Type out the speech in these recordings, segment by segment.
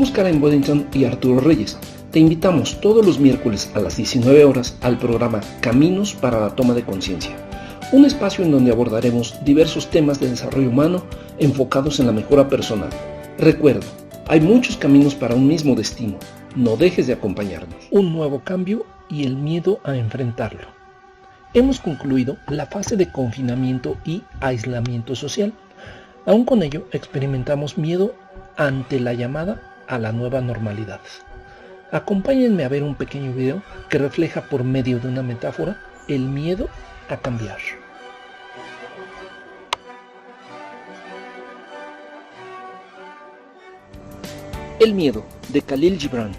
Somos Karen Boddington y Arturo Reyes. Te invitamos todos los miércoles a las 19 horas al programa Caminos para la Toma de Conciencia, un espacio en donde abordaremos diversos temas de desarrollo humano enfocados en la mejora personal. Recuerda, hay muchos caminos para un mismo destino. No dejes de acompañarnos. Un nuevo cambio y el miedo a enfrentarlo. Hemos concluido la fase de confinamiento y aislamiento social. Aún con ello, experimentamos miedo ante la llamada a la nueva normalidad. Acompáñenme a ver un pequeño video que refleja por medio de una metáfora el miedo a cambiar. El miedo, de Khalil Gibran.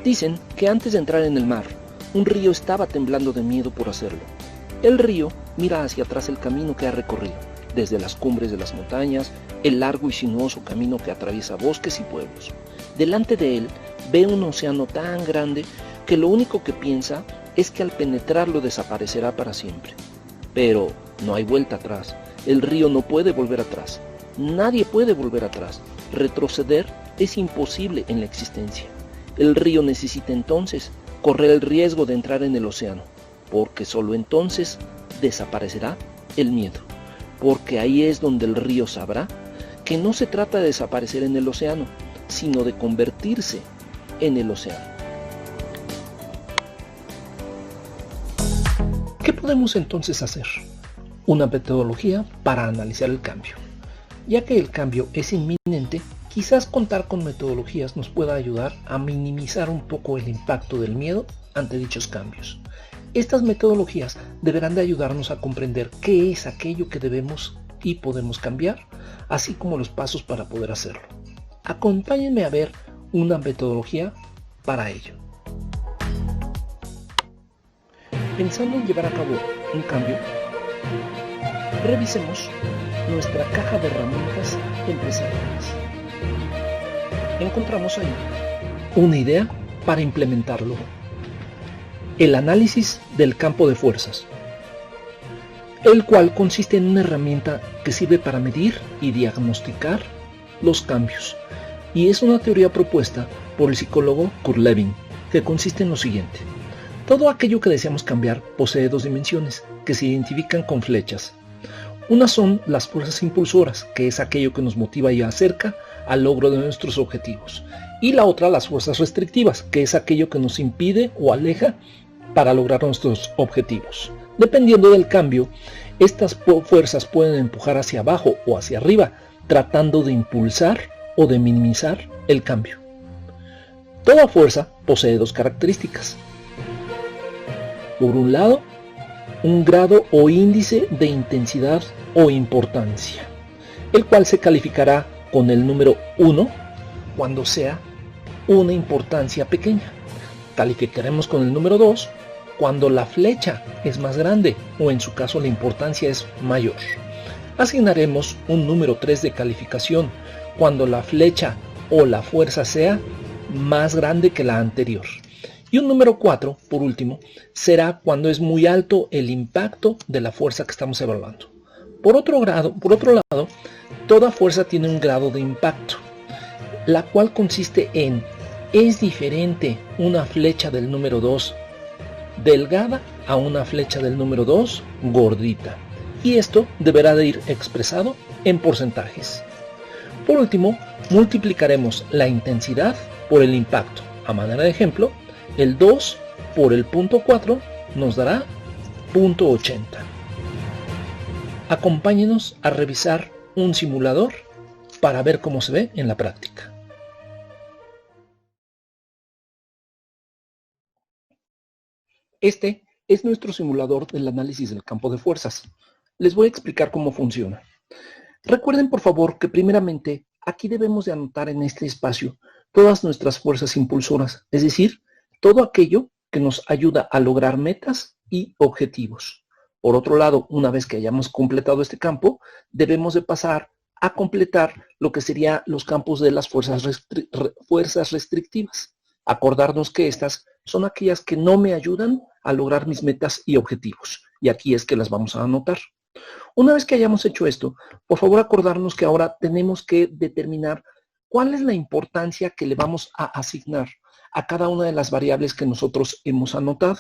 Dicen que antes de entrar en el mar, un río estaba temblando de miedo por hacerlo. El río mira hacia atrás el camino que ha recorrido, desde las cumbres de las montañas, el largo y sinuoso camino que atraviesa bosques y pueblos. Delante de él ve un océano tan grande que lo único que piensa es que al penetrarlo desaparecerá para siempre. Pero no hay vuelta atrás. El río no puede volver atrás. Nadie puede volver atrás. Retroceder es imposible en la existencia. El río necesita entonces correr el riesgo de entrar en el océano, porque solo entonces desaparecerá el miedo. Porque ahí es donde el río sabrá que no se trata de desaparecer en el océano, sino de convertirse en el océano. ¿Qué podemos entonces hacer? Una metodología para analizar el cambio. Ya que el cambio es inminente, quizás contar con metodologías nos pueda ayudar a minimizar un poco el impacto del miedo ante dichos cambios. Estas metodologías deberán de ayudarnos a comprender qué es aquello que debemos y podemos cambiar, así como los pasos para poder hacerlo. Acompáñenme a ver una metodología para ello. Pensando en llevar a cabo un cambio, revisemos nuestra caja de herramientas empresariales. Encontramos ahí una idea para implementarlo. El análisis del campo de fuerzas, el cual consiste en una herramienta que sirve para medir y diagnosticar los cambios, y es una teoría propuesta por el psicólogo Kurt Lewin, que consiste en lo siguiente: todo aquello que deseamos cambiar posee dos dimensiones, que se identifican con flechas. Una son las fuerzas impulsoras, que es aquello que nos motiva y acerca al logro de nuestros objetivos, y la otra las fuerzas restrictivas, que es aquello que nos impide o aleja para lograr nuestros objetivos. Dependiendo del cambio, estas fuerzas pueden empujar hacia abajo o hacia arriba, tratando de impulsar o de minimizar el cambio. Toda fuerza posee dos características. Por un lado, un grado o índice de intensidad o importancia, el cual se calificará con el número 1 cuando sea una importancia pequeña. Calificaremos con el número 2 cuando la flecha es más grande o en su caso la importancia es mayor. Asignaremos un número 3 de calificación cuando la flecha o la fuerza sea más grande que la anterior. Y un número 4, por último, será cuando es muy alto el impacto de la fuerza que estamos evaluando. Por otro lado, toda fuerza tiene un grado de impacto, la cual consiste en: es diferente una flecha del número 2 delgada a una flecha del número 2 gordita. Y esto deberá de ir expresado en porcentajes. Por último, multiplicaremos la intensidad por el impacto. A manera de ejemplo, el 2 por el 0.4 nos dará 0.80. Acompáñenos a revisar un simulador para ver cómo se ve en la práctica. Este es nuestro simulador del análisis del campo de fuerzas. Les voy a explicar cómo funciona. Recuerden por favor que primeramente aquí debemos de anotar en este espacio todas nuestras fuerzas impulsoras, es decir, todo aquello que nos ayuda a lograr metas y objetivos. Por otro lado, una vez que hayamos completado este campo, debemos de pasar a completar lo que serían los campos de las fuerzas restrictivas. Acordarnos que estas son aquellas que no me ayudan a lograr mis metas y objetivos. Y aquí es que las vamos a anotar. Una vez que hayamos hecho esto, por favor acordarnos que ahora tenemos que determinar ¿Cuál es la importancia que le vamos a asignar a cada una de las variables que nosotros hemos anotado?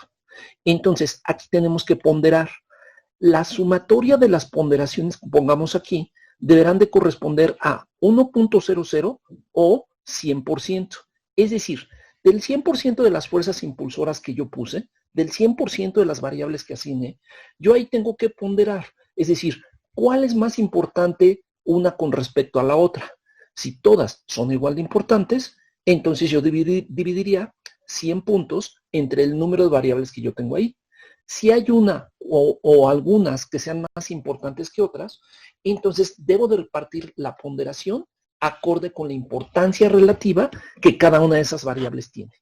Entonces, aquí tenemos que ponderar. La sumatoria de las ponderaciones que pongamos aquí deberán de corresponder a 1.00 o 100%. Es decir, del 100% de las fuerzas impulsoras que yo puse, del 100% de las variables que asigné, yo ahí tengo que ponderar. Es decir, ¿cuál es más importante una con respecto a la otra? Si todas son igual de importantes, entonces yo dividiría 100 puntos entre el número de variables que yo tengo ahí. Si hay una o algunas que sean más importantes que otras, entonces debo de repartir la ponderación acorde con la importancia relativa que cada una de esas variables tiene,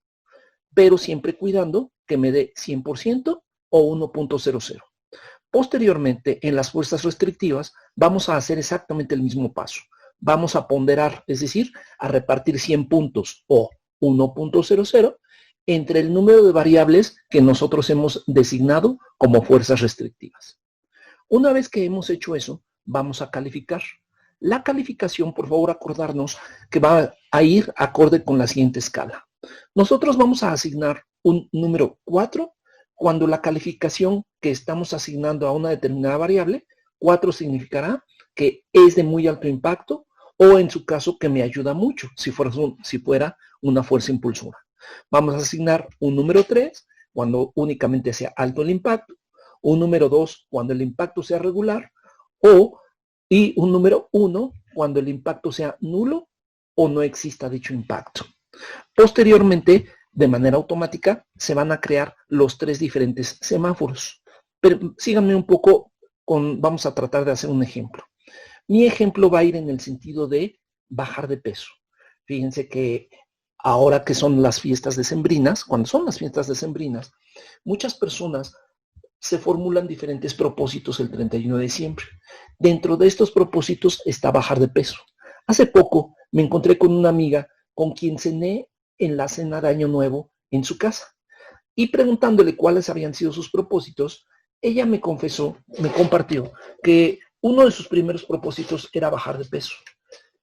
pero siempre cuidando que me dé 100% o 1.00. Posteriormente, en las fuerzas restrictivas, vamos a hacer exactamente el mismo paso. Vamos a ponderar, es decir, a repartir 100 puntos o 1.00 entre el número de variables que nosotros hemos designado como fuerzas restrictivas. Una vez que hemos hecho eso, vamos a calificar. La calificación, por favor, acordarnos que va a ir acorde con la siguiente escala. Nosotros vamos a asignar un número 4 cuando la calificación que estamos asignando a una determinada variable, 4 significará que es de muy alto impacto o en su caso que me ayuda mucho, si fuera una fuerza impulsora. Vamos a asignar un número 3 cuando únicamente sea alto el impacto, un número 2 cuando el impacto sea regular y un número 1 cuando el impacto sea nulo o no exista dicho impacto. Posteriormente, de manera automática, se van a crear los 3 diferentes semáforos. Pero síganme un poco, vamos a tratar de hacer un ejemplo. Mi ejemplo va a ir en el sentido de bajar de peso. Fíjense que ahora que son las fiestas decembrinas, cuando son las fiestas decembrinas, muchas personas se formulan diferentes propósitos el 31 de diciembre. Dentro de estos propósitos está bajar de peso. Hace poco me encontré con una amiga con quien cené en la cena de Año Nuevo en su casa. Y preguntándole cuáles habían sido sus propósitos, ella me compartió que uno de sus primeros propósitos era bajar de peso.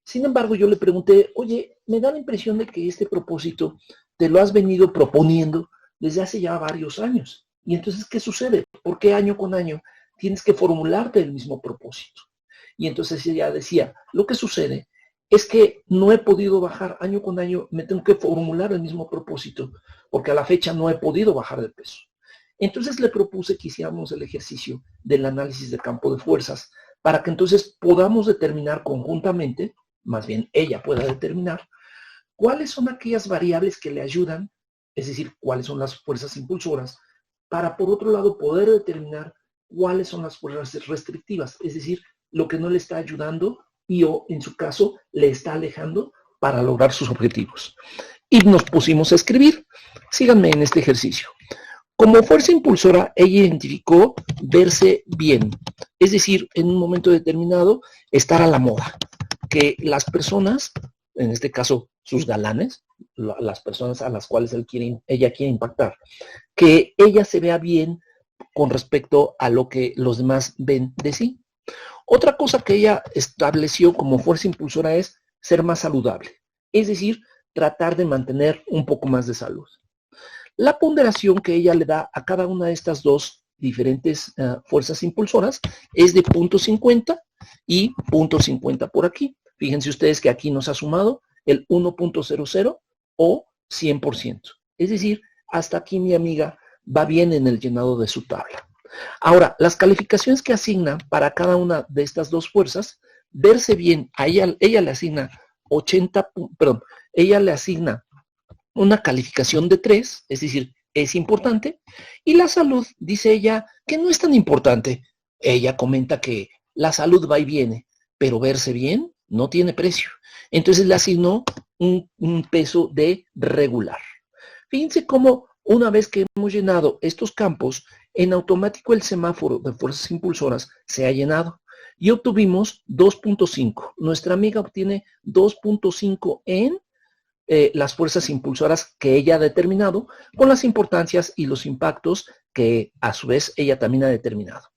Sin embargo, yo le pregunté, oye, me da la impresión de que este propósito te lo has venido proponiendo desde hace ya varios años. Y entonces, ¿qué sucede? ¿Por qué año con año tienes que formularte el mismo propósito? Y entonces ella decía, lo que sucede es que no he podido bajar año con año, me tengo que formular el mismo propósito, porque a la fecha no he podido bajar de peso. Entonces le propuse que hiciéramos el ejercicio del análisis de campo de fuerzas, para que entonces podamos determinar conjuntamente, más bien ella pueda determinar, cuáles son aquellas variables que le ayudan, es decir, cuáles son las fuerzas impulsoras, para por otro lado poder determinar cuáles son las fuerzas restrictivas, es decir, lo que no le está ayudando y o en su caso le está alejando para lograr sus objetivos. Y nos pusimos a escribir. Síganme en este ejercicio. Como fuerza impulsora, ella identificó verse bien, es decir, en un momento determinado, estar a la moda, que las personas, en este caso sus galanes, las personas a las cuales ella quiere impactar, que ella se vea bien con respecto a lo que los demás ven de sí. Otra cosa que ella estableció como fuerza impulsora es ser más saludable, es decir, tratar de mantener un poco más de salud. La ponderación que ella le da a cada una de estas dos diferentes fuerzas impulsoras es de 0.50 y 0.50 por aquí. Fíjense ustedes que aquí nos ha sumado el 1.00 o 100%. Es decir, hasta aquí mi amiga va bien en el llenado de su tabla. Ahora, las calificaciones que asigna para cada una de estas dos fuerzas, verse bien, a ella le asigna ella le asigna una calificación de 3, es decir, es importante, y la salud, dice ella, que no es tan importante. Ella comenta que la salud va y viene, pero verse bien no tiene precio. Entonces le asignó un peso de regular. Fíjense cómo una vez que hemos llenado estos campos, en automático el semáforo de fuerzas impulsoras se ha llenado y obtuvimos 2.5. Nuestra amiga obtiene 2.5 en las fuerzas impulsoras que ella ha determinado con las importancias y los impactos que a su vez ella también ha determinado.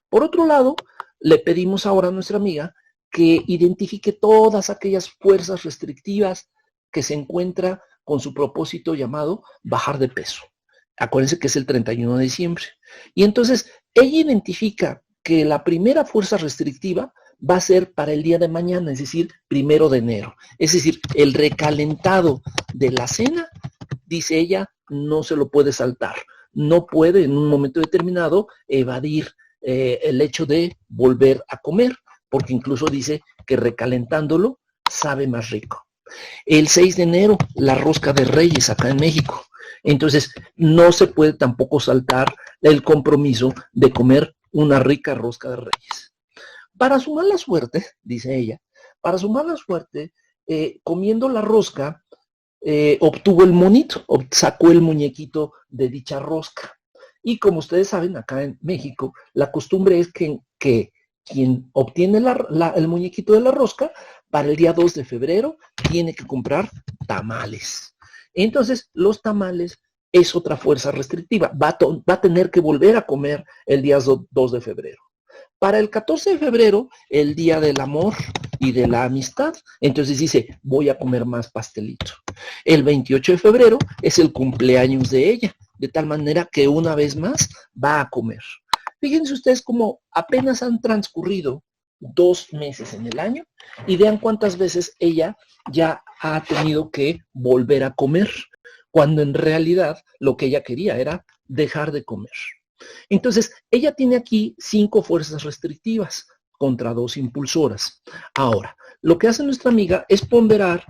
Por otro lado, le pedimos ahora a nuestra amiga que identifique todas aquellas fuerzas restrictivas que se encuentra con su propósito llamado bajar de peso. Acuérdense que es el 31 de diciembre. Y entonces ella identifica que la primera fuerza restrictiva va a ser para el día de mañana, es decir, 1 de enero. Es decir, el recalentado de la cena, dice ella, no se lo puede saltar. No puede en un momento determinado evadir el hecho de volver a comer, porque incluso dice que recalentándolo sabe más rico. El 6 de enero, la rosca de Reyes acá en México. Entonces, no se puede tampoco saltar el compromiso de comer una rica rosca de Reyes. Para su mala suerte, dice ella, para su mala suerte, comiendo la rosca, obtuvo el monito, sacó el muñequito de dicha rosca. Y como ustedes saben, acá en México, la costumbre es que quien obtiene el muñequito de la rosca, para el día 2 de febrero, tiene que comprar tamales. Entonces, los tamales es otra fuerza restrictiva. Va a tener que volver a comer el día 2 de febrero. Para el 14 de febrero, el día del amor y de la amistad, entonces dice, voy a comer más pastelito. El 28 de febrero es el cumpleaños de ella, de tal manera que una vez más va a comer. Fíjense ustedes cómo apenas han transcurrido 2 meses en el año y vean cuántas veces ella ya ha tenido que volver a comer, cuando en realidad lo que ella quería era dejar de comer. Entonces, ella tiene aquí 5 fuerzas restrictivas contra 2 impulsoras. Ahora, lo que hace nuestra amiga es ponderar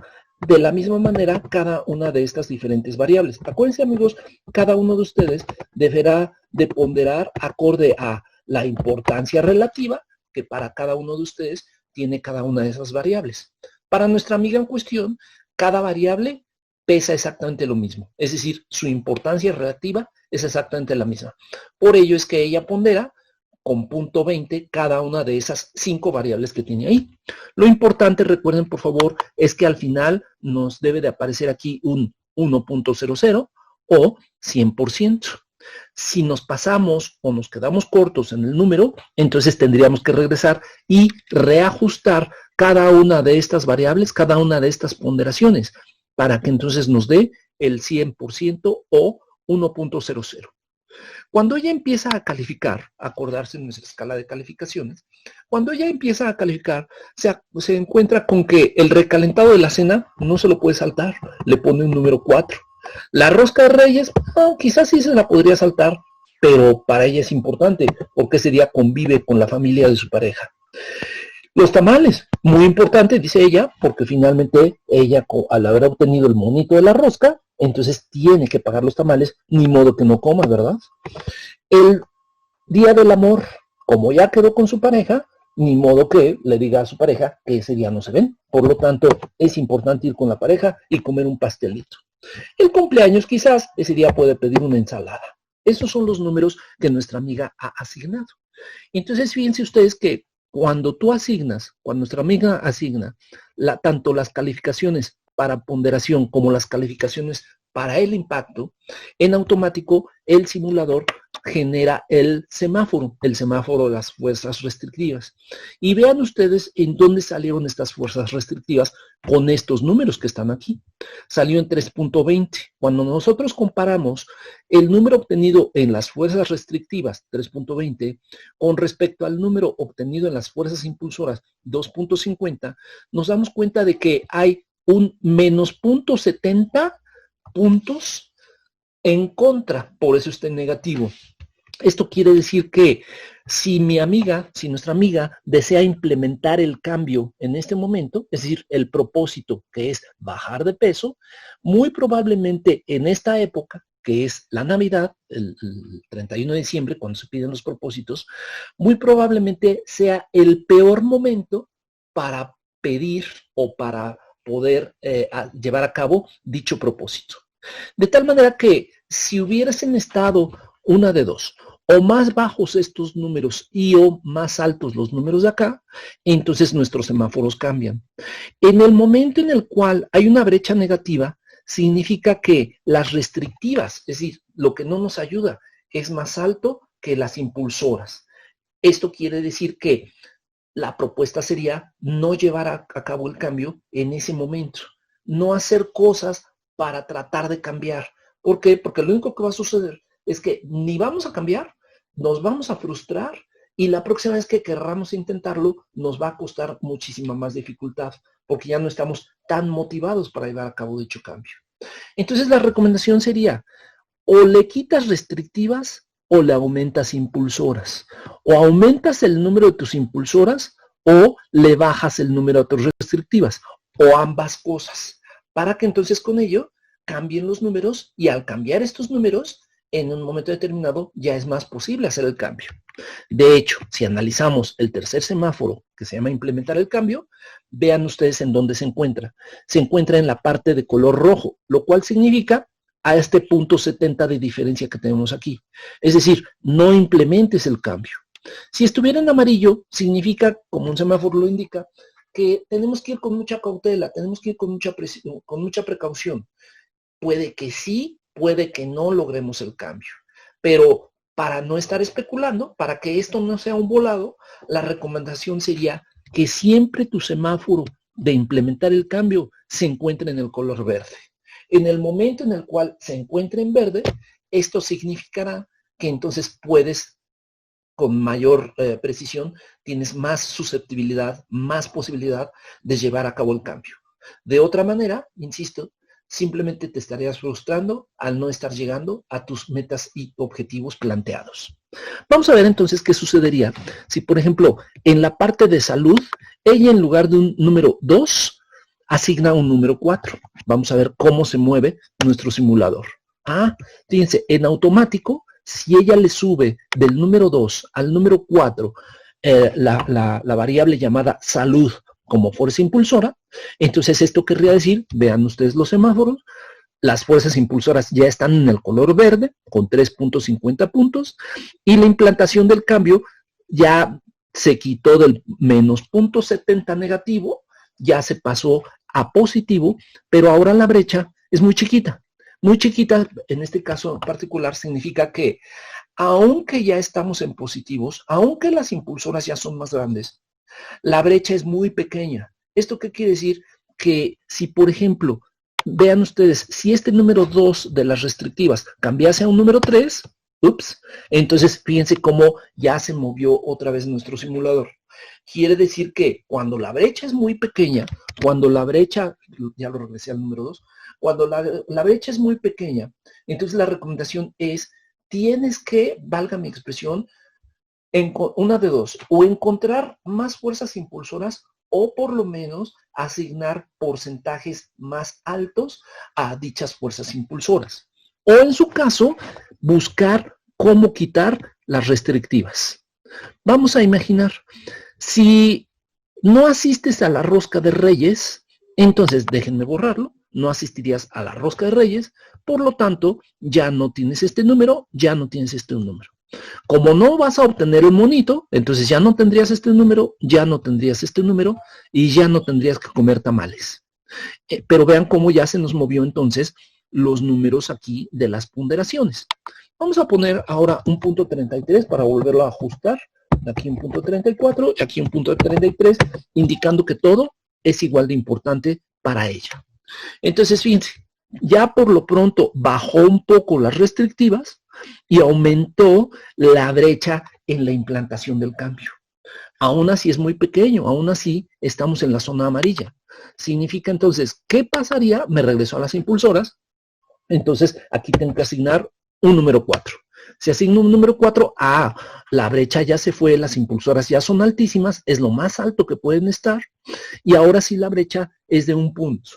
de la misma manera cada una de estas diferentes variables. Acuérdense, amigos, cada uno de ustedes deberá de ponderar acorde a la importancia relativa que para cada uno de ustedes tiene cada una de esas variables. Para nuestra amiga en cuestión, cada variable pesa exactamente lo mismo, es decir, su importancia relativa es exactamente la misma. Por ello es que ella pondera con punto 20 cada una de esas 5 variables que tiene ahí. Lo importante, recuerden por favor, es que al final nos debe de aparecer aquí un 1.00 o 100%. Si nos pasamos o nos quedamos cortos en el número, entonces tendríamos que regresar y reajustar cada una de estas variables, cada una de estas ponderaciones, para que entonces nos dé el 100% o 1.00. Cuando ella empieza a calificar, a acordarse en nuestra escala de calificaciones, cuando ella empieza a calificar, se encuentra con que el recalentado de la cena no se lo puede saltar, le pone un número 4. La rosca de Reyes, quizás sí se la podría saltar, pero para ella es importante, porque ese día convive con la familia de su pareja. Los tamales, muy importante, dice ella, porque finalmente ella, al haber obtenido el monito de la rosca, entonces tiene que pagar los tamales, ni modo que no coma, ¿verdad? El día del amor, como ya quedó con su pareja, ni modo que le diga a su pareja que ese día no se ven. Por lo tanto, es importante ir con la pareja y comer un pastelito. El cumpleaños quizás ese día puede pedir una ensalada. Esos son los números que nuestra amiga ha asignado. Entonces, fíjense ustedes que cuando nuestra amiga asigna tanto las calificaciones para ponderación como las calificaciones para el impacto, en automático el simulador genera el semáforo de las fuerzas restrictivas. Y vean ustedes en dónde salieron estas fuerzas restrictivas con estos números que están aquí. Salió en 3.20. Cuando nosotros comparamos el número obtenido en las fuerzas restrictivas, 3.20, con respecto al número obtenido en las fuerzas impulsoras, 2.50, nos damos cuenta de que hay un menos 0.70 puntos en contra, por eso está en negativo. Esto quiere decir que si nuestra amiga desea implementar el cambio en este momento, es decir, el propósito que es bajar de peso, muy probablemente en esta época, que es la Navidad, el 31 de diciembre, cuando se piden los propósitos, muy probablemente sea el peor momento para pedir o para poder llevar a cabo dicho propósito. De tal manera que si hubiesen estado una de dos, o más bajos estos números y o más altos los números de acá, entonces nuestros semáforos cambian. En el momento en el cual hay una brecha negativa, significa que las restrictivas, es decir, lo que no nos ayuda, es más alto que las impulsoras. Esto quiere decir que la propuesta sería no llevar a cabo el cambio en ese momento, no hacer cosas para tratar de cambiar. ¿Por qué? Porque lo único que va a suceder es que ni vamos a cambiar, nos vamos a frustrar y la próxima vez que querramos intentarlo nos va a costar muchísima más dificultad porque ya no estamos tan motivados para llevar a cabo dicho cambio. Entonces la recomendación sería o le quitas restrictivas o le aumentas impulsoras. O aumentas el número de tus impulsoras o le bajas el número de tus restrictivas. O ambas cosas. Para que entonces con ello cambien los números y al cambiar estos números, en un momento determinado ya es más posible hacer el cambio. De hecho, si analizamos el tercer semáforo, que se llama implementar el cambio, vean ustedes en dónde se encuentra. Se encuentra en la parte de color rojo, lo cual significa a este punto 70 de diferencia que tenemos aquí. Es decir, no implementes el cambio. Si estuviera en amarillo, significa, como un semáforo lo indica, que tenemos que ir con mucha cautela, tenemos que ir con mucha precaución. Puede que sí, puede que no logremos el cambio. Pero para no estar especulando, para que esto no sea un volado, la recomendación sería que siempre tu semáforo de implementar el cambio se encuentre en el color verde. En el momento en el cual se encuentre en verde, esto significará que entonces puedes, con mayor precisión, tienes más susceptibilidad, más posibilidad de llevar a cabo el cambio. De otra manera, insisto, simplemente te estarías frustrando al no estar llegando a tus metas y objetivos planteados. Vamos a ver entonces qué sucedería si, por ejemplo, en la parte de salud, ella en lugar de un número 2, asigna un número 4. Vamos a ver cómo se mueve nuestro simulador. Fíjense, en automático, si ella le sube del número 2 al número 4 la variable llamada salud como fuerza impulsora, entonces esto querría decir, vean ustedes los semáforos, las fuerzas impulsoras ya están en el color verde, con 3.50 puntos, y la implantación del cambio ya se quitó del menos 0.70 negativo, ya se pasó a positivo, pero ahora la brecha es muy chiquita. Muy chiquita, en este caso particular, significa que aunque ya estamos en positivos, aunque las impulsoras ya son más grandes, la brecha es muy pequeña. ¿Esto qué quiere decir? Que si, por ejemplo, vean ustedes, si este número 2 de las restrictivas cambiase a un número 3, entonces fíjense cómo ya se movió otra vez nuestro simulador. Quiere decir que cuando la brecha es muy pequeña, cuando la brecha, ya lo regresé al número 2, cuando la brecha es muy pequeña, entonces la recomendación es, tienes que, valga mi expresión, una de dos, o encontrar más fuerzas impulsoras o por lo menos asignar porcentajes más altos a dichas fuerzas impulsoras. O en su caso, buscar cómo quitar las restrictivas. Vamos a imaginar, si no asistes a la rosca de Reyes, entonces déjenme borrarlo, no asistirías a la rosca de Reyes, por lo tanto, ya no tienes este número, ya no tienes este número. Como no vas a obtener el monito, entonces ya no tendrías este número, ya no tendrías este número y ya no tendrías que comer tamales. Pero vean cómo ya se nos movió entonces los números aquí de las ponderaciones. Vamos a poner ahora un punto 33 para volverlo a ajustar. Aquí un punto 34 y aquí un punto 33, indicando que todo es igual de importante para ella. Entonces, fíjense, ya por lo pronto bajó un poco las restrictivas y aumentó la brecha en la implantación del cambio. Aún así es muy pequeño, aún así estamos en la zona amarilla. Significa entonces, ¿qué pasaría? Me regreso a las impulsoras. Entonces, aquí tengo que asignar un número 4. Si asigno un número 4, la brecha ya se fue, las impulsoras ya son altísimas, es lo más alto que pueden estar, y ahora sí la brecha es de un punto.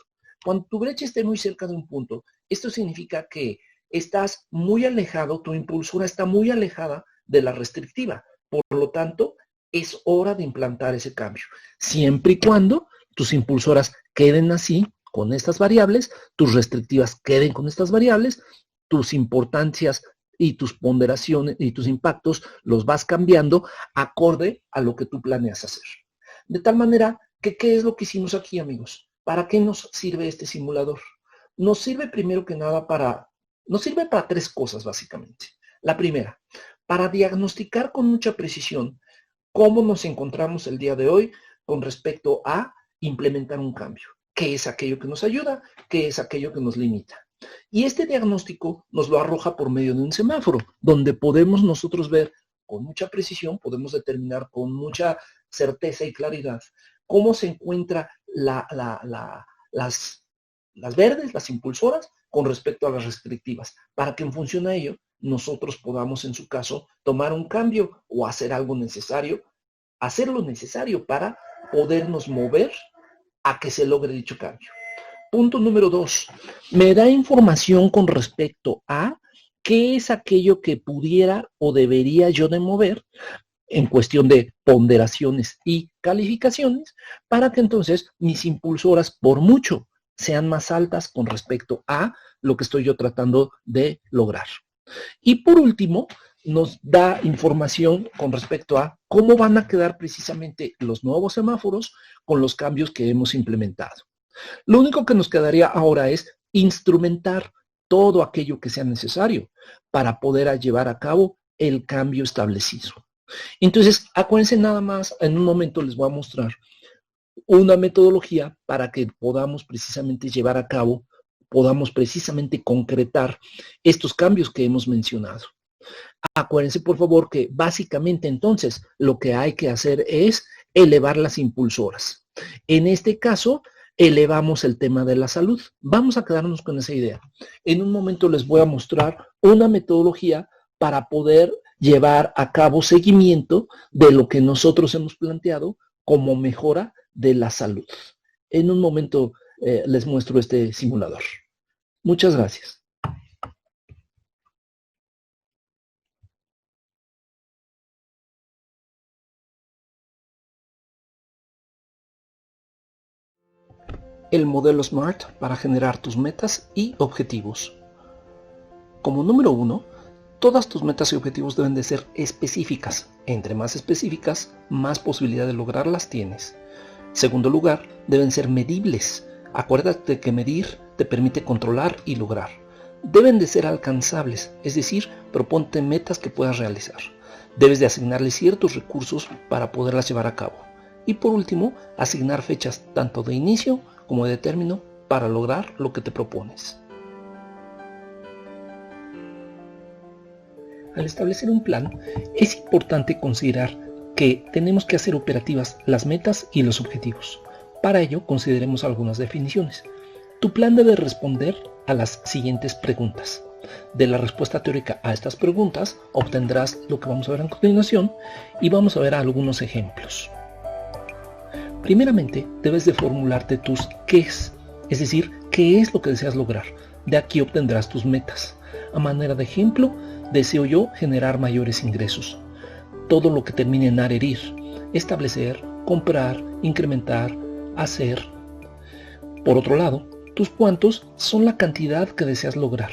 Cuando tu brecha esté muy cerca de un punto, esto significa que estás muy alejado, tu impulsora está muy alejada de la restrictiva. Por lo tanto, es hora de implantar ese cambio. Siempre y cuando tus impulsoras queden así, con estas variables, tus restrictivas queden con estas variables, tus importancias y tus ponderaciones y tus impactos los vas cambiando acorde a lo que tú planeas hacer. De tal manera que, ¿qué es lo que hicimos aquí, amigos? ¿Para qué nos sirve este simulador? Nos sirve primero que nada nos sirve para tres cosas básicamente. La primera, para diagnosticar con mucha precisión ¿Cómo nos encontramos el día de hoy con respecto a implementar un cambio? ¿Qué es aquello que nos ayuda? ¿Qué es aquello que nos limita? Y este diagnóstico nos lo arroja por medio de un semáforo, donde podemos nosotros ver con mucha precisión, podemos determinar con mucha certeza y claridad cómo se encuentra las verdes, las impulsoras, con respecto a las restrictivas, para que en función a ello nosotros podamos, en su caso, tomar un cambio o hacer algo necesario, hacer lo necesario para podernos mover a que se logre dicho cambio. Punto número 2. Me da información con respecto a qué es aquello que pudiera o debería yo de mover en cuestión de ponderaciones y calificaciones, para que entonces mis impulsoras, por mucho, sean más altas con respecto a lo que estoy yo tratando de lograr. Y por último, nos da información con respecto a cómo van a quedar precisamente los nuevos semáforos con los cambios que hemos implementado. Lo único que nos quedaría ahora es instrumentar todo aquello que sea necesario para poder llevar a cabo el cambio establecido. Entonces, acuérdense nada más, en un momento les voy a mostrar una metodología para que podamos precisamente llevar a cabo, podamos precisamente concretar estos cambios que hemos mencionado. Acuérdense por favor que básicamente entonces lo que hay que hacer es elevar las impulsoras. En este caso, elevamos el tema de la salud. Vamos a quedarnos con esa idea. En un momento les voy a mostrar una metodología para poder llevar a cabo seguimiento de lo que nosotros hemos planteado como mejora de la salud. En un momento les muestro este simulador. Muchas gracias. El modelo SMART para generar tus metas y objetivos. Como número 1, todas tus metas y objetivos deben de ser específicas. Entre más específicas, más posibilidad de lograrlas tienes. Segundo lugar, deben ser medibles. Acuérdate que medir te permite controlar y lograr. Deben de ser alcanzables, es decir, proponte metas que puedas realizar. Debes de asignarle ciertos recursos para poderlas llevar a cabo. Y por último, asignar fechas tanto de inicio como de término para lograr lo que te propones. Al establecer un plan, es importante considerar que tenemos que hacer operativas las metas y los objetivos. Para ello, consideremos algunas definiciones. Tu plan debe responder a las siguientes preguntas. De la respuesta teórica a estas preguntas, obtendrás lo que vamos a ver a continuación y vamos a ver algunos ejemplos. Primeramente, debes de formularte tus qués, es decir, qué es lo que deseas lograr. De aquí obtendrás tus metas. A manera de ejemplo, deseo yo generar mayores ingresos. Todo lo que termine en adherir, establecer, comprar, incrementar, hacer. Por otro lado, tus cuántos son la cantidad que deseas lograr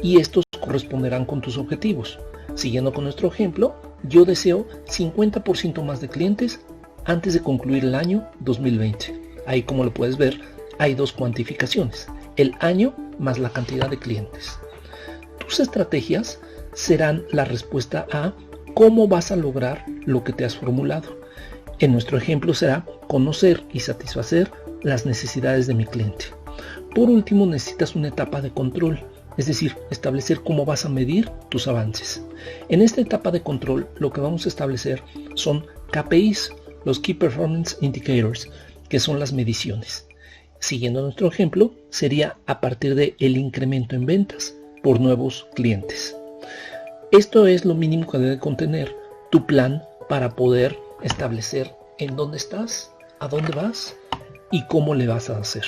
y estos corresponderán con tus objetivos. Siguiendo con nuestro ejemplo, yo deseo 50% más de clientes antes de concluir el año 2020. Ahí, como lo puedes ver, hay dos cuantificaciones, el año más la cantidad de clientes. Tus estrategias serán la respuesta a cómo vas a lograr lo que te has formulado. En nuestro ejemplo será conocer y satisfacer las necesidades de mi cliente. Por último, necesitas una etapa de control, es decir, establecer cómo vas a medir tus avances. En esta etapa de control, lo que vamos a establecer son KPIs, los Key Performance Indicators, que son las mediciones. Siguiendo nuestro ejemplo, sería a partir del incremento en ventas por nuevos clientes. Esto es lo mínimo que debe contener tu plan para poder establecer en dónde estás, a dónde vas y cómo le vas a hacer.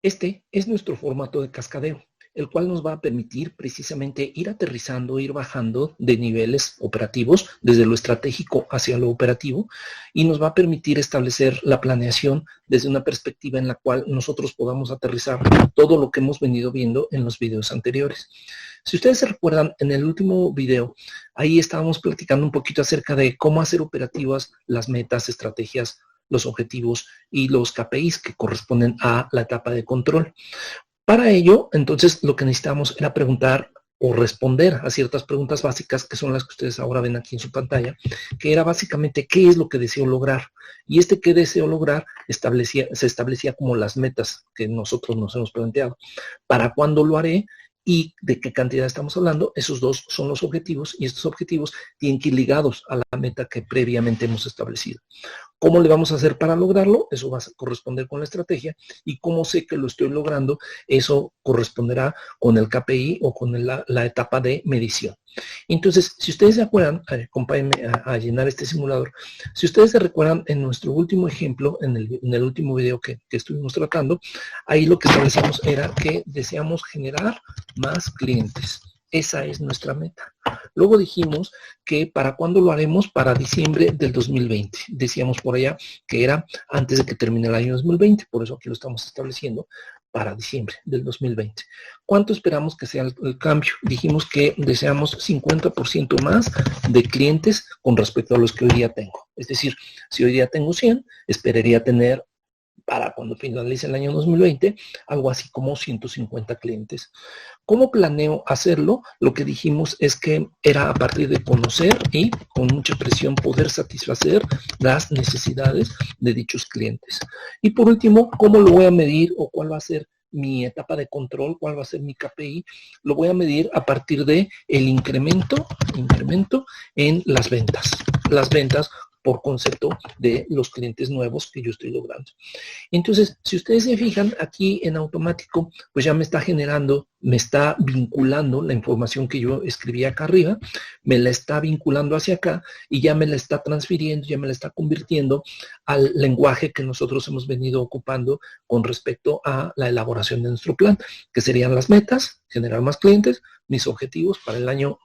Este es nuestro formato de cascadeo, el cual nos va a permitir precisamente ir aterrizando, ir bajando de niveles operativos, desde lo estratégico hacia lo operativo, y nos va a permitir establecer la planeación desde una perspectiva en la cual nosotros podamos aterrizar todo lo que hemos venido viendo en los videos anteriores. Si ustedes se recuerdan, en el último video, ahí estábamos platicando un poquito acerca de cómo hacer operativas las metas, estrategias, los objetivos y los KPIs que corresponden a la etapa de control. Para ello, entonces, lo que necesitamos era preguntar o responder a ciertas preguntas básicas, que son las que ustedes ahora ven aquí en su pantalla, que era básicamente qué es lo que deseo lograr. Y este qué deseo lograr se establecía como las metas que nosotros nos hemos planteado. ¿Para cuándo lo haré? ¿Y de qué cantidad estamos hablando? Esos dos son los objetivos, y estos objetivos tienen que ir ligados a la meta que previamente hemos establecido. ¿Cómo le vamos a hacer para lograrlo? Eso va a corresponder con la estrategia. Y cómo sé que lo estoy logrando, eso corresponderá con el KPI o con la etapa de medición. Entonces, si ustedes se acuerdan, acompáñenme a llenar este simulador. Si ustedes se recuerdan en nuestro último ejemplo, en el último video que estuvimos tratando, ahí lo que establecimos era que deseamos generar más clientes. Esa es nuestra meta. Luego dijimos que para cuándo lo haremos, para diciembre del 2020. Decíamos por allá que era antes de que termine el año 2020, por eso aquí lo estamos estableciendo para diciembre del 2020. ¿Cuánto esperamos que sea el cambio? Dijimos que deseamos 50% más de clientes con respecto a los que hoy día tengo. Es decir, si hoy día tengo 100, esperaría tener para cuando finalice el año 2020, algo así como 150 clientes. ¿Cómo planeo hacerlo? Lo que dijimos es que era a partir de conocer y con mucha presión poder satisfacer las necesidades de dichos clientes. Y por último, ¿cómo lo voy a medir o cuál va a ser mi etapa de control, cuál va a ser mi KPI? Lo voy a medir a partir de el incremento en las ventas. Las ventas por concepto de los clientes nuevos que yo estoy logrando. Entonces, si ustedes se fijan, aquí en automático, pues ya me está generando, me está vinculando la información que yo escribí acá arriba, me la está vinculando hacia acá y ya me la está transfiriendo, ya me la está convirtiendo al lenguaje que nosotros hemos venido ocupando con respecto a la elaboración de nuestro plan, que serían las metas, generar más clientes, mis objetivos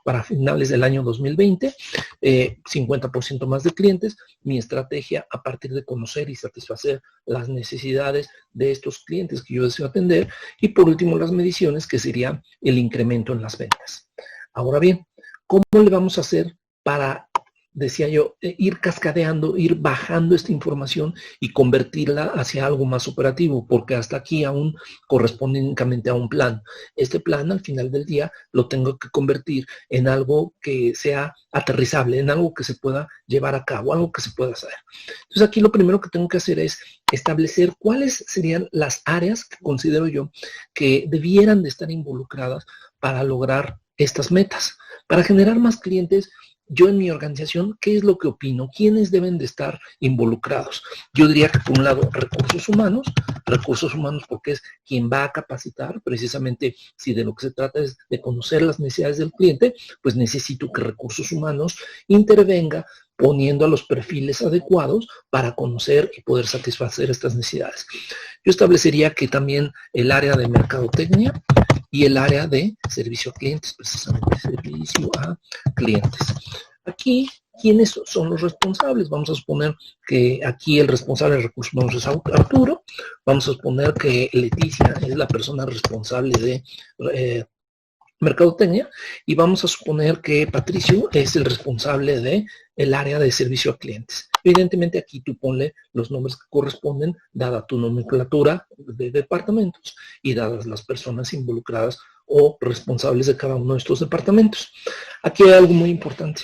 para finales del año 2020, 50% más de clientes, mi estrategia a partir de conocer y satisfacer las necesidades de estos clientes que yo deseo atender, y por último las mediciones, que sería el incremento en las ventas. Ahora bien, ¿cómo le vamos a hacer para, decía yo, ir cascadeando, ir bajando esta información y convertirla hacia algo más operativo? Porque hasta aquí aún corresponde únicamente a un plan. Este plan, al final del día, lo tengo que convertir en algo que sea aterrizable, en algo que se pueda llevar a cabo, algo que se pueda hacer. Entonces aquí lo primero que tengo que hacer es establecer cuáles serían las áreas que considero yo que debieran de estar involucradas para lograr estas metas. Para generar más clientes, yo en mi organización, ¿qué es lo que opino? ¿Quiénes deben de estar involucrados? Yo diría que por un lado recursos humanos porque es quien va a capacitar, precisamente si de lo que se trata es de conocer las necesidades del cliente, pues necesito que recursos humanos intervenga poniendo a los perfiles adecuados para conocer y poder satisfacer estas necesidades. Yo establecería que también el área de mercadotecnia y el área de servicio a clientes, precisamente servicio a clientes. Aquí, ¿quiénes son los responsables? Vamos a suponer que aquí el responsable de recursos humanos es Arturo. Vamos a suponer que Leticia es la persona responsable de mercadotecnia, y vamos a suponer que Patricio es el responsable de el área de servicio a clientes. Evidentemente aquí tú ponle los nombres que corresponden, dada tu nomenclatura de departamentos y dadas las personas involucradas o responsables de cada uno de estos departamentos. Aquí hay algo muy importante.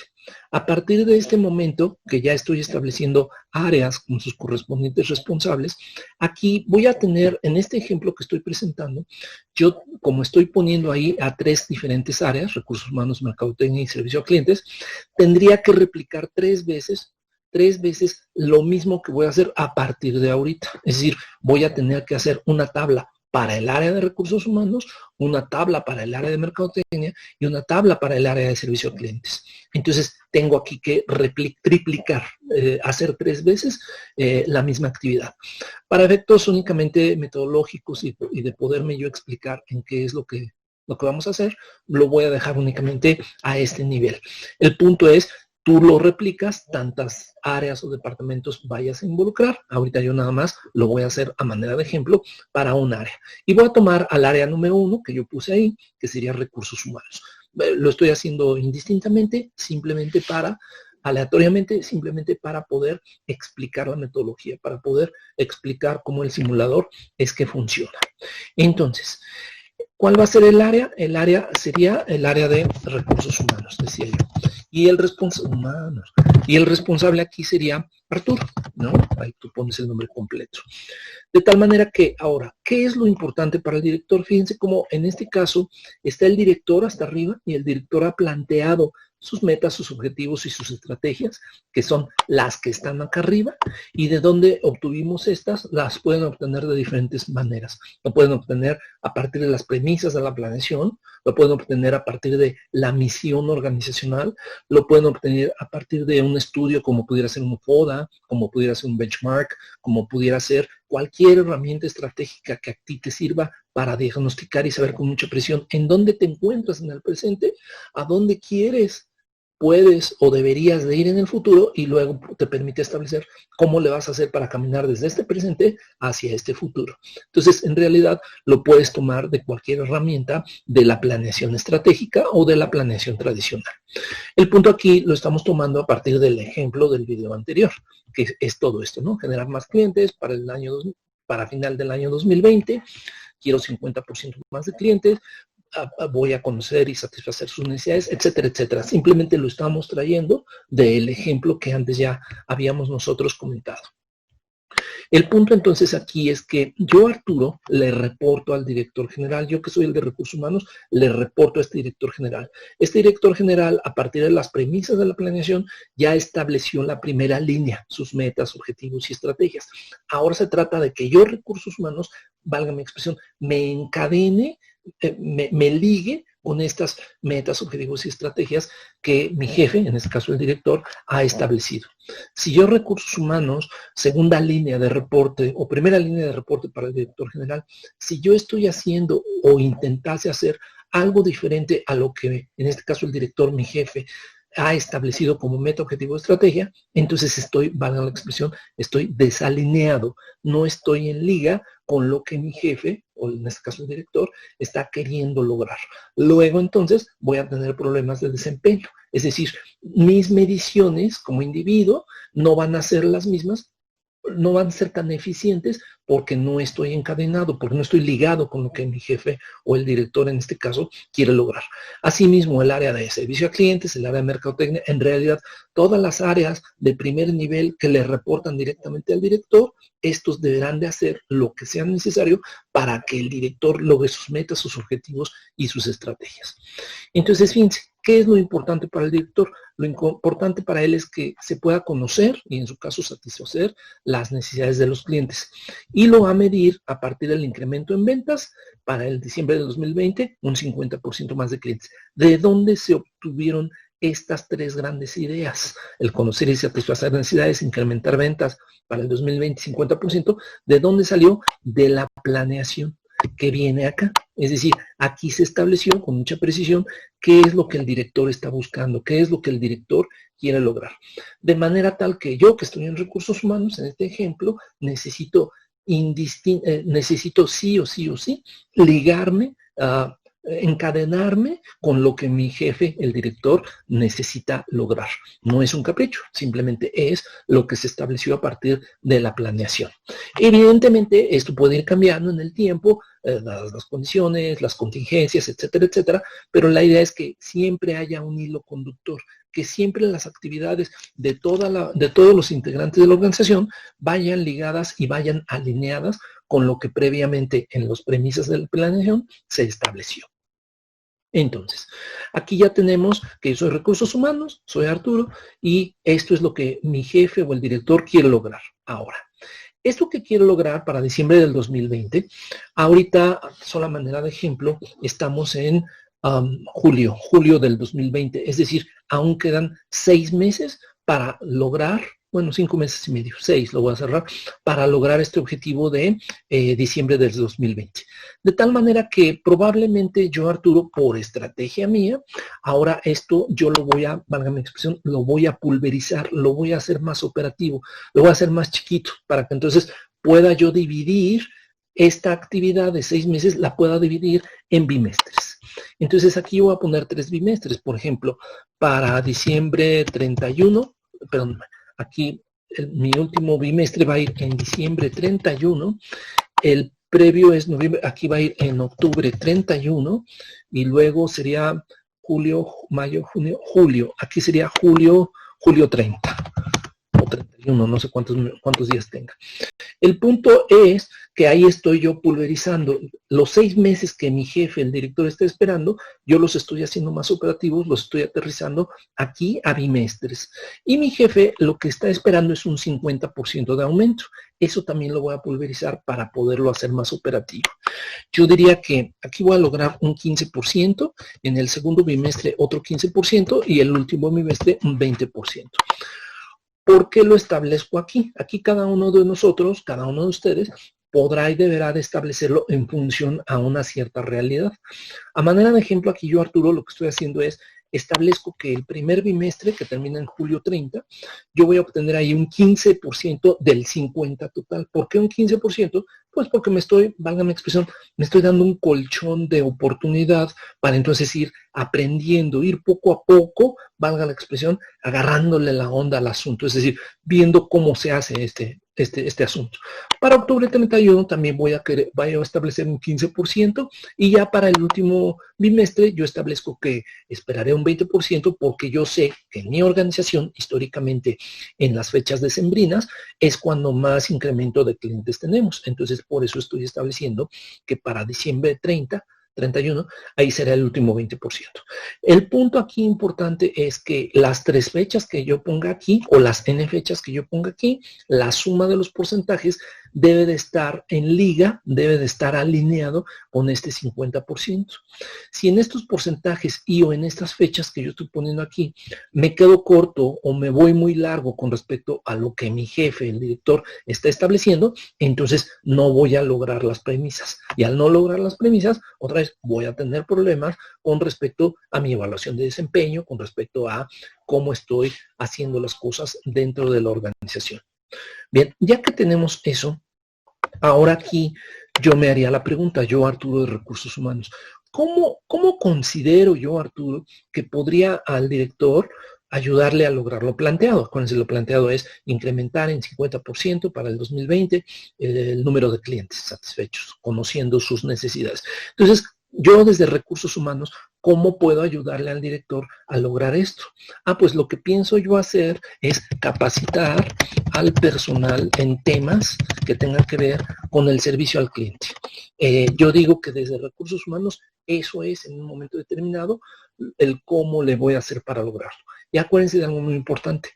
A partir de este momento que ya estoy estableciendo áreas con sus correspondientes responsables, aquí voy a tener, en este ejemplo que estoy presentando, yo como estoy poniendo ahí a 3 diferentes áreas, recursos humanos, mercadotecnia y servicio a clientes, tendría que replicar 3 veces lo mismo que voy a hacer a partir de ahorita. Es decir, voy a tener que hacer una tabla para el área de recursos humanos, una tabla para el área de mercadotecnia y una tabla para el área de servicio a clientes. Entonces, tengo aquí que triplicar, hacer 3 veces la misma actividad. Para efectos únicamente metodológicos y de poderme yo explicar en qué es lo que vamos a hacer, lo voy a dejar únicamente a este nivel. El punto es, tú lo replicas, tantas áreas o departamentos vayas a involucrar. Ahorita yo nada más lo voy a hacer a manera de ejemplo para un área. Y voy a tomar al área número 1 que yo puse ahí, que sería recursos humanos. Lo estoy haciendo indistintamente, simplemente para aleatoriamente, simplemente para poder explicar la metodología, para poder explicar cómo el simulador es que funciona. Entonces, ¿cuál va a ser el área? El área sería el área de recursos humanos, decía yo. Y el responsable aquí sería Arturo, ¿no? Ahí tú pones el nombre completo. De tal manera que ahora, ¿qué es lo importante para el director? Fíjense cómo en este caso está el director hasta arriba y el director ha planteado sus metas, sus objetivos y sus estrategias, que son las que están acá arriba, y de dónde obtuvimos estas, las pueden obtener de diferentes maneras. Lo pueden obtener a partir de las premisas de la planeación, lo pueden obtener a partir de la misión organizacional, lo pueden obtener a partir de un estudio como pudiera ser un FODA, como pudiera ser un benchmark, como pudiera ser cualquier herramienta estratégica que a ti te sirva para diagnosticar y saber con mucha precisión en dónde te encuentras en el presente, a dónde quieres, puedes o deberías de ir en el futuro, y luego te permite establecer cómo le vas a hacer para caminar desde este presente hacia este futuro. Entonces, en realidad, lo puedes tomar de cualquier herramienta de la planeación estratégica o de la planeación tradicional. El punto aquí lo estamos tomando a partir del ejemplo del video anterior, que es todo esto, ¿no? Generar más clientes para final del año 2020, quiero 50% más de clientes, voy a conocer y satisfacer sus necesidades, etcétera, etcétera. Simplemente lo estamos trayendo del ejemplo que antes ya habíamos nosotros comentado. El punto entonces aquí es que yo, Arturo, le reporto al director general. Yo, que soy el de recursos humanos, le reporto a este director general. Este director general, a partir de las premisas de la planeación, ya estableció la primera línea, sus metas, objetivos y estrategias. Ahora se trata de que yo, recursos humanos, valga mi expresión, me encadene, me ligue con estas metas, objetivos y estrategias que mi jefe, en este caso el director, ha establecido. Si yo, recursos humanos, segunda línea de reporte o primera línea de reporte para el director general, si yo estoy haciendo o intentase hacer algo diferente a lo que, en este caso el director, mi jefe, ha establecido como meta, objetivo, estrategia, entonces estoy, valga la expresión, estoy desalineado, no estoy en liga con lo que mi jefe, o en este caso el director, está queriendo lograr. Luego entonces voy a tener problemas de desempeño. Es decir, mis mediciones como individuo no van a ser las mismas, no van a ser tan eficientes porque no estoy encadenado, porque no estoy ligado con lo que mi jefe o el director en este caso quiere lograr. Asimismo, el área de servicio a clientes, el área de mercadotecnia, en realidad todas las áreas de primer nivel que le reportan directamente al director, estos deberán de hacer lo que sea necesario para que el director logre sus metas, sus objetivos y sus estrategias. Entonces, fíjense, ¿qué es lo importante para el director? Lo importante para él es que se pueda conocer y en su caso satisfacer las necesidades de los clientes. Y lo va a medir a partir del incremento en ventas para el diciembre del 2020, un 50% más de clientes. ¿De dónde se obtuvieron estas tres grandes ideas? El conocer y satisfacer necesidades, incrementar ventas para el 2020, 50%. ¿De dónde salió? De la planeación que viene acá. Es decir, aquí se estableció con mucha precisión qué es lo que el director está buscando, qué es lo que el director quiere lograr. De manera tal que yo, que estoy en recursos humanos, en este ejemplo, necesito sí o sí ligarme, encadenarme con lo que mi jefe, el director, necesita lograr. No es un capricho, simplemente es lo que se estableció a partir de la planeación. Evidentemente, esto puede ir cambiando en el tiempo, dadas las condiciones, las contingencias, etcétera, etcétera, pero la idea es que siempre haya un hilo conductor, que siempre las actividades de todos los integrantes de la organización vayan ligadas y vayan alineadas con lo que previamente en las premisas de la planeación se estableció. Entonces, aquí ya tenemos que yo soy recursos humanos, soy Arturo, y esto es lo que mi jefe o el director quiere lograr. Ahora, esto que quiero lograr para diciembre del 2020, ahorita, sola manera de ejemplo, estamos en julio del 2020, es decir, aún quedan 6 meses para lograr, bueno, 5 meses y medio, 6 lo voy a cerrar, para lograr este objetivo de diciembre del 2020. De tal manera que probablemente yo, Arturo, por estrategia mía, ahora esto yo lo voy a, valga mi expresión, lo voy a pulverizar, lo voy a hacer más operativo, lo voy a hacer más chiquito, para que entonces pueda yo dividir esta actividad de 6 meses, la pueda dividir en bimestres. Entonces aquí yo voy a poner 3 bimestres, por ejemplo, para diciembre 31 perdón, aquí mi último bimestre va a ir en diciembre 31, el previo es noviembre, aquí va a ir en octubre 31, y luego sería julio, mayo, junio, julio, aquí sería julio 30, o 31, no sé cuántos días tenga. El punto es que ahí estoy yo pulverizando. Los 6 meses que mi jefe, el director, está esperando, yo los estoy haciendo más operativos, los estoy aterrizando aquí a bimestres. Y mi jefe lo que está esperando es un 50% de aumento. Eso también lo voy a pulverizar para poderlo hacer más operativo. Yo diría que aquí voy a lograr un 15%, en el segundo bimestre otro 15% y el último bimestre un 20%. ¿Por qué lo establezco aquí? Aquí cada uno de nosotros, cada uno de ustedes, podrá y deberá de establecerlo en función a una cierta realidad. A manera de ejemplo, aquí yo, Arturo, lo que estoy haciendo es, establezco que el primer bimestre, que termina en julio 30, yo voy a obtener ahí un 15% del 50 total. ¿Por qué un 15%? Pues porque me estoy, válgame la expresión, me estoy dando un colchón de oportunidad para entonces ir aprendiendo, ir poco a poco, valga la expresión, agarrándole la onda al asunto, es decir, viendo cómo se hace este asunto. Para octubre 31 también voy a establecer un 15% y ya para el último bimestre yo establezco que esperaré un 20% porque yo sé que en mi organización, históricamente en las fechas decembrinas, es cuando más incremento de clientes tenemos. Entonces, por eso estoy estableciendo que para diciembre 31, ahí será el último 20%. El punto aquí importante es que las 3 fechas que yo ponga aquí, o las n fechas que yo ponga aquí, la suma de los porcentajes debe de estar en liga, debe de estar alineado con este 50%. Si en estos porcentajes y o en estas fechas que yo estoy poniendo aquí, me quedo corto o me voy muy largo con respecto a lo que mi jefe, el director, está estableciendo, entonces no voy a lograr las premisas. Y al no lograr las premisas, otra vez voy a tener problemas con respecto a mi evaluación de desempeño, con respecto a cómo estoy haciendo las cosas dentro de la organización. Bien, ya que tenemos eso, ahora aquí yo me haría la pregunta, yo, Arturo, de Recursos Humanos, ¿cómo considero yo, Arturo, que podría al director ayudarle a lograr lo planteado? Acuérdense, lo planteado es incrementar en 50% para el 2020 el número de clientes satisfechos, conociendo sus necesidades. Entonces, yo desde Recursos Humanos, ¿cómo puedo ayudarle al director a lograr esto? Pues lo que pienso yo hacer es capacitar al personal en temas que tengan que ver con el servicio al cliente. Yo digo que desde Recursos Humanos eso es en un momento determinado el cómo le voy a hacer para lograrlo. Y acuérdense de algo muy importante,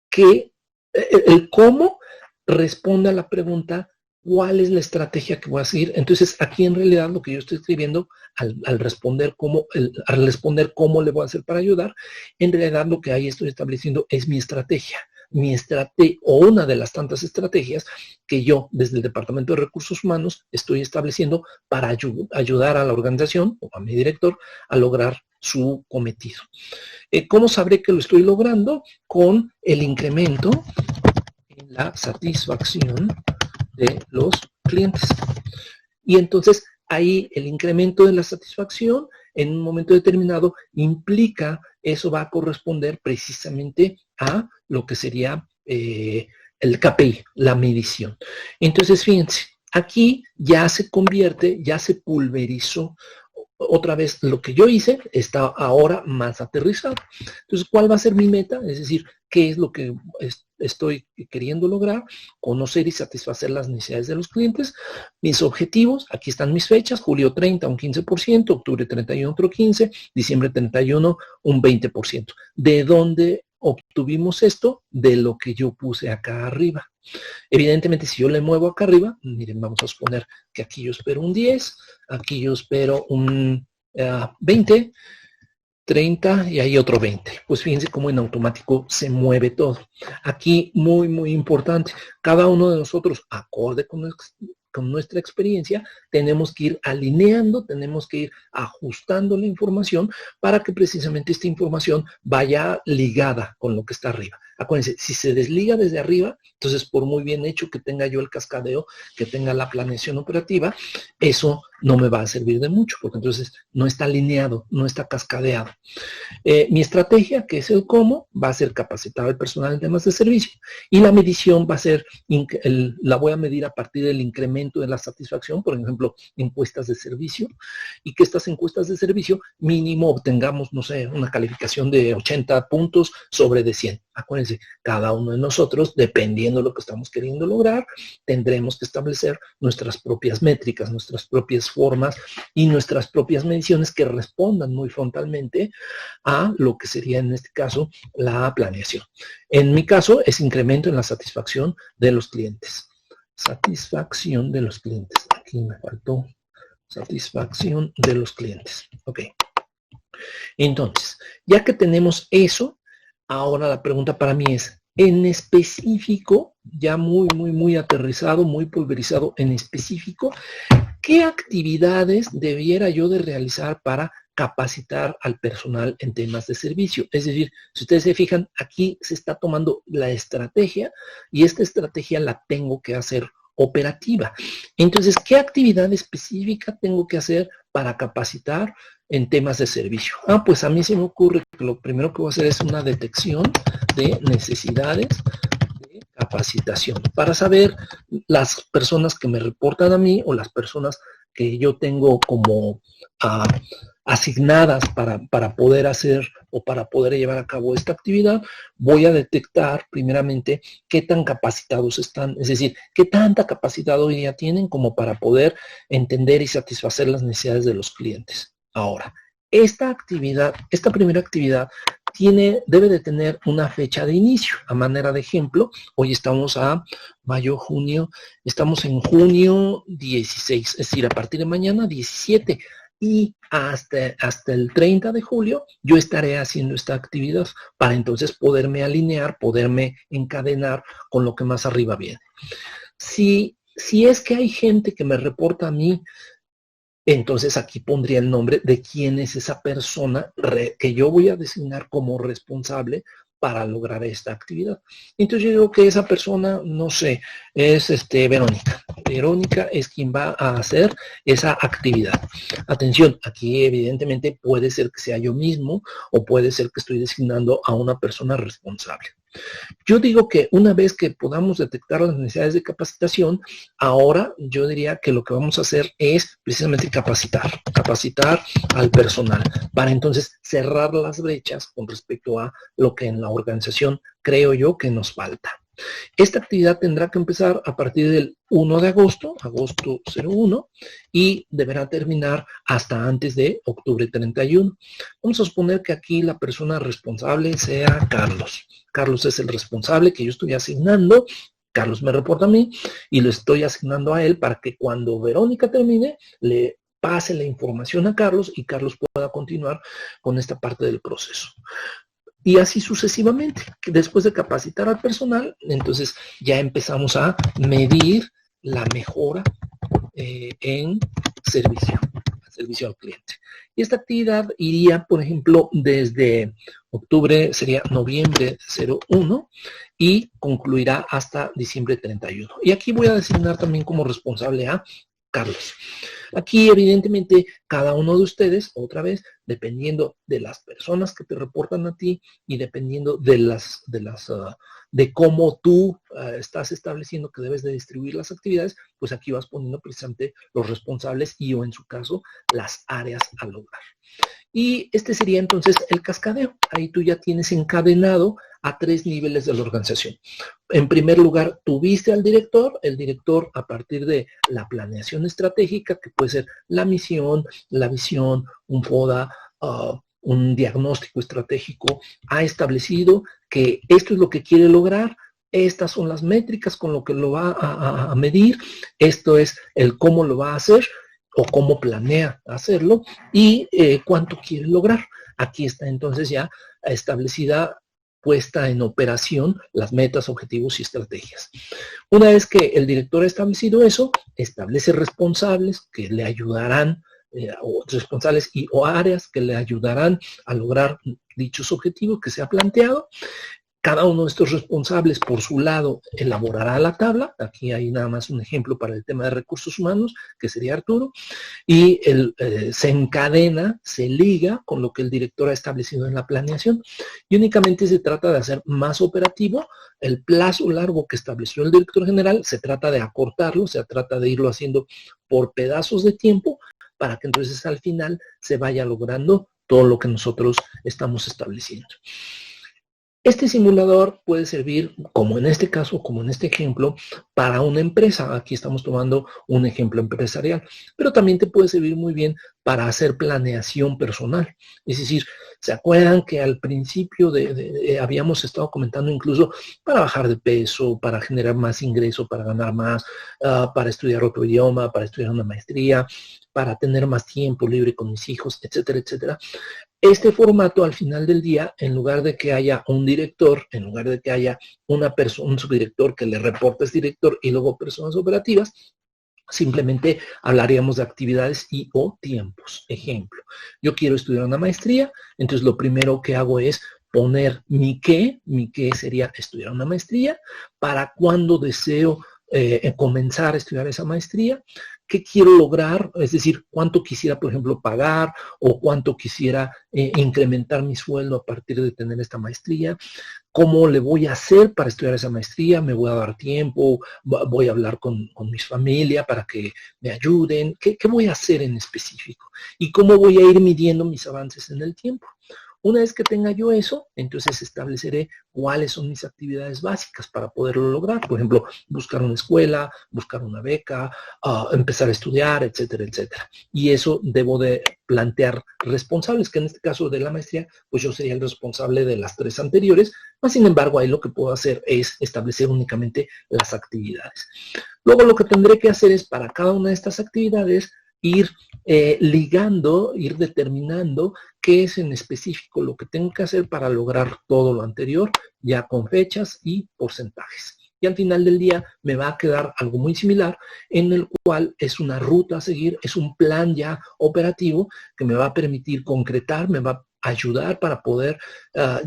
que el cómo responde a la pregunta ¿cuál es la estrategia que voy a seguir? Entonces, aquí en realidad lo que yo estoy escribiendo al responder cómo le voy a hacer para ayudar, en realidad lo que ahí estoy estableciendo es mi estrategia. O una de las tantas estrategias que yo desde el Departamento de Recursos Humanos estoy estableciendo para ayudar a la organización o a mi director a lograr su cometido. ¿Cómo sabré que lo estoy logrando? Con el incremento en la satisfacción de los clientes. Y entonces ahí el incremento de la satisfacción en un momento determinado implica, eso va a corresponder precisamente a lo que sería el KPI, la medición. Entonces, fíjense, aquí ya se convierte, ya se pulverizó. Otra vez, lo que yo hice está ahora más aterrizado. Entonces, ¿cuál va a ser mi meta? Es decir, ¿qué es lo que estoy queriendo lograr? Conocer y satisfacer las necesidades de los clientes. Mis objetivos, aquí están mis fechas, julio 30 un 15%, octubre 31 otro 15%, diciembre 31 un 20%. ¿De dónde obtuvimos esto? De lo que yo puse acá arriba. Evidentemente, si yo le muevo acá arriba, miren, vamos a suponer que aquí yo espero un 10, aquí yo espero un 20, 30 y ahí otro 20. Pues fíjense cómo en automático se mueve todo. Aquí, muy, muy importante, cada uno de nosotros, acorde con nuestra experiencia, tenemos que ir alineando, tenemos que ir ajustando la información para que precisamente esta información vaya ligada con lo que está arriba. Acuérdense, si se desliga desde arriba, entonces por muy bien hecho que tenga yo el cascadeo, que tenga la planeación operativa, eso no me va a servir de mucho, porque entonces no está alineado, no está cascadeado. Mi estrategia, que es el cómo, va a ser capacitar al personal en temas de servicio, y la medición va a ser, la voy a medir a partir del incremento de la satisfacción, por ejemplo, encuestas de servicio, y que estas encuestas de servicio mínimo obtengamos, no sé, una calificación de 80 puntos sobre de 100. Acuérdense, cada uno de nosotros, dependiendo de lo que estamos queriendo lograr, tendremos que establecer nuestras propias métricas, nuestras propias formas y nuestras propias mediciones que respondan muy frontalmente a lo que sería en este caso la planeación. En mi caso es incremento en la satisfacción de los clientes. Satisfacción de los clientes. Aquí me faltó satisfacción de los clientes. Ok. Entonces, ya que tenemos eso, ahora la pregunta para mí es, en específico, ya muy aterrizado, muy pulverizado, en específico, ¿qué actividades debiera yo de realizar para capacitar al personal en temas de servicio? Es decir, si ustedes se fijan, aquí se está tomando la estrategia y esta estrategia la tengo que hacer operativa. Entonces, ¿qué actividad específica tengo que hacer para capacitar en temas de servicio? Pues a mí se me ocurre que lo primero que voy a hacer es una detección de necesidades de capacitación para saber las personas que me reportan a mí o las personas que yo tengo como asignadas para poder hacer o para poder llevar a cabo esta actividad. Voy a detectar primeramente qué tan capacitados están, es decir, qué tanta capacidad hoy día tienen como para poder entender y satisfacer las necesidades de los clientes. Ahora, esta primera actividad debe de tener una fecha de inicio. A manera de ejemplo, hoy estamos a mayo, junio, estamos en junio 16, es decir, a partir de mañana 17, y hasta el 30 de julio yo estaré haciendo esta actividad para entonces poderme alinear, poderme encadenar con lo que más arriba viene. Si es que hay gente que me reporta a mí, entonces aquí pondría el nombre de quién es esa persona que yo voy a designar como responsable para lograr esta actividad. Entonces yo digo que esa persona, no sé, es Verónica. Verónica es quien va a hacer esa actividad. Atención, aquí evidentemente puede ser que sea yo mismo o puede ser que estoy designando a una persona responsable. Yo digo que una vez que podamos detectar las necesidades de capacitación, ahora yo diría que lo que vamos a hacer es precisamente capacitar al personal para entonces cerrar las brechas con respecto a lo que en la organización creo yo que nos falta. Esta actividad tendrá que empezar a partir del 1 de agosto 01, y deberá terminar hasta antes de octubre 31. Vamos a suponer que aquí la persona responsable sea Carlos. Carlos es el responsable que yo estoy asignando. Carlos me reporta a mí y le estoy asignando a él para que cuando Verónica termine, le pase la información a Carlos y Carlos pueda continuar con esta parte del proceso. Y así sucesivamente. Después de capacitar al personal, entonces ya empezamos a medir la mejora en servicio al cliente. Y esta actividad iría, por ejemplo, desde octubre, sería noviembre 01, y concluirá hasta diciembre 31. Y aquí voy a designar también como responsable a Carlos. Aquí, evidentemente, cada uno de ustedes, otra vez, dependiendo de las personas que te reportan a ti y dependiendo de cómo tú estás estableciendo que debes de distribuir las actividades, pues aquí vas poniendo precisamente los responsables y o en su caso las áreas a lograr. Y este sería entonces el cascadeo. Ahí tú ya tienes encadenado a 3 niveles de la organización. En primer lugar, tuviste al director. El director, a partir de la planeación estratégica, que puede ser la misión, la visión, un FODA, un diagnóstico estratégico, ha establecido que esto es lo que quiere lograr. Estas son las métricas con lo que lo va a medir. Esto es el cómo lo va a hacer o cómo planea hacerlo y cuánto quiere lograr. Aquí está entonces ya establecida, puesta en operación las metas, objetivos y estrategias. Una vez que el director ha establecido eso, establece responsables que le ayudarán, responsables o áreas que le ayudarán a lograr dichos objetivos que se ha planteado. Cada uno de estos responsables, por su lado, elaborará la tabla. Aquí hay nada más un ejemplo para el tema de recursos humanos, que sería Arturo, y se encadena, se liga con lo que el director ha establecido en la planeación, y únicamente se trata de hacer más operativo el plazo largo que estableció el director general. Se trata de acortarlo, se trata de irlo haciendo por pedazos de tiempo, para que entonces al final se vaya logrando todo lo que nosotros estamos estableciendo. Este simulador puede servir, como en este caso, como en este ejemplo, para una empresa. Aquí estamos tomando un ejemplo empresarial, pero también te puede servir muy bien para hacer planeación personal. Es decir, ¿se acuerdan que al principio habíamos estado comentando incluso para bajar de peso, para generar más ingreso, para ganar más, para estudiar otro idioma, para estudiar una maestría, para tener más tiempo libre con mis hijos, etcétera, etcétera? Este formato, al final del día, en lugar de que haya un director, en lugar de que haya una persona, un subdirector que le reporte a este director y luego personas operativas, simplemente hablaríamos de actividades y o tiempos. Ejemplo, yo quiero estudiar una maestría, entonces lo primero que hago es poner mi qué sería estudiar una maestría, para cuando deseo comenzar a estudiar esa maestría, qué quiero lograr, es decir, cuánto quisiera, por ejemplo, pagar, o cuánto quisiera incrementar mi sueldo a partir de tener esta maestría, cómo le voy a hacer para estudiar esa maestría, me voy a dar tiempo, voy a hablar con mi familia para que me ayuden, ¿qué voy a hacer en específico? Y cómo voy a ir midiendo mis avances en el tiempo. Una vez que tenga yo eso, entonces estableceré cuáles son mis actividades básicas para poderlo lograr. Por ejemplo, buscar una escuela, buscar una beca, empezar a estudiar, etcétera, etcétera. Y eso debo de plantear responsables, que en este caso de la maestría, pues yo sería el responsable de las 3 anteriores, mas sin embargo ahí lo que puedo hacer es establecer únicamente las actividades. Luego lo que tendré que hacer es, para cada una de estas actividades, ir ligando, ir determinando qué es en específico lo que tengo que hacer para lograr todo lo anterior, ya con fechas y porcentajes. Y al final del día me va a quedar algo muy similar, en el cual es una ruta a seguir, es un plan ya operativo que me va a permitir concretar, me va a ayudar para poder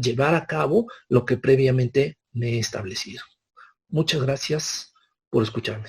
llevar a cabo lo que previamente me he establecido. Muchas gracias por escucharme.